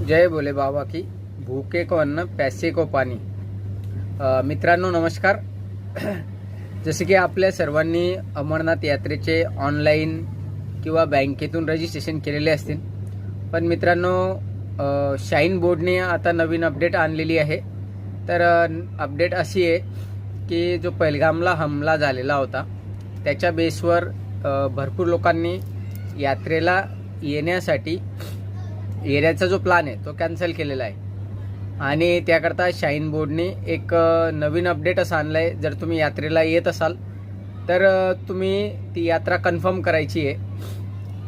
जय भोले बाबा की. भूखे को अन्न प्यासे को पाणी. मित्रांनो नमस्कार. जसे की आपल्या सर्वांनी अमरनाथ यात्रेचे ऑनलाईन किंवा बँकेतून रजिस्ट्रेशन केलेले असतील, पण मित्रांनो शाईन बोर्डने आता नवीन अपडेट आणलेली आहे. तर अपडेट अशी आहे की जो पहलगामला हमला झालेला होता त्याच्या बेसवर भरपूर लोकांनी यात्रेला येण्यासाठी येण्याचा जो प्लॅन आहे तो कॅन्सल केलेला आहे. आणि त्याकरता शाईन बोर्डने एक नवीन अपडेट असं आणलं आहे. जर तुम्ही यात्रेला येत असाल तर तुम्ही ती यात्रा कन्फर्म करायची आहे.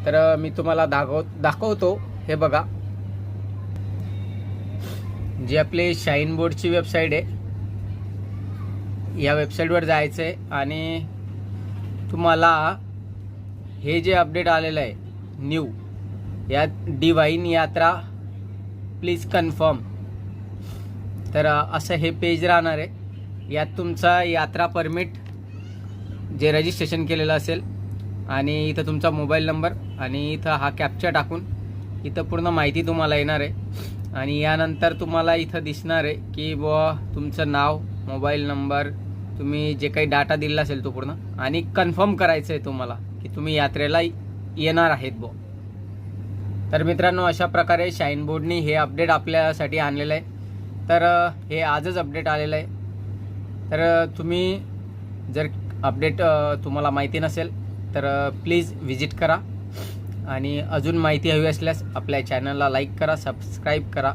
तर मी तुम्हाला दाखवतो. हे बघा, जी आपली शाईन बोर्डची वेबसाईट आहे, या वेबसाईटवर जायचं आहे आणि तुम्हाला हे जे अपडेट आलेलं आहे न्यू, या डिवाइन यात्रा प्लीज कन्फर्म, तर असं हे पेज राहणार आहे. यात तुमचा यात्रा परमिट जे रजिस्ट्रेशन केलेलं असेल आणि इथं तुमचा मोबाईल नंबर आणि इथं हा कॅप्चा टाकून इथं पूर्ण माहिती तुम्हाला येणार आहे. आणि यानंतर तुम्हाला इथं दिसणार आहे की बुवा तुमचं नाव, मोबाईल नंबर, तुम्ही जे काही डाटा दिला असेल तो पूर्ण, आणि कन्फर्म करायचं आहे तुम्हाला की तुम्ही यात्रेला येणार आहेत बुवा. तर मित्रांनो अशा प्रकारे शाईन बोर्डनी हे अपडेट आपल्यासाठी आणलेलं आहे. तर हे आजच अपडेट आलेलं आहे. तर तुम्ही जर अपडेट तुम्हाला माहिती नसेल तर प्लीज विजिट करा आणि अजून माहिती हवी असल्यास आपल्या चॅनलला लाईक करा, सबस्क्राईब करा.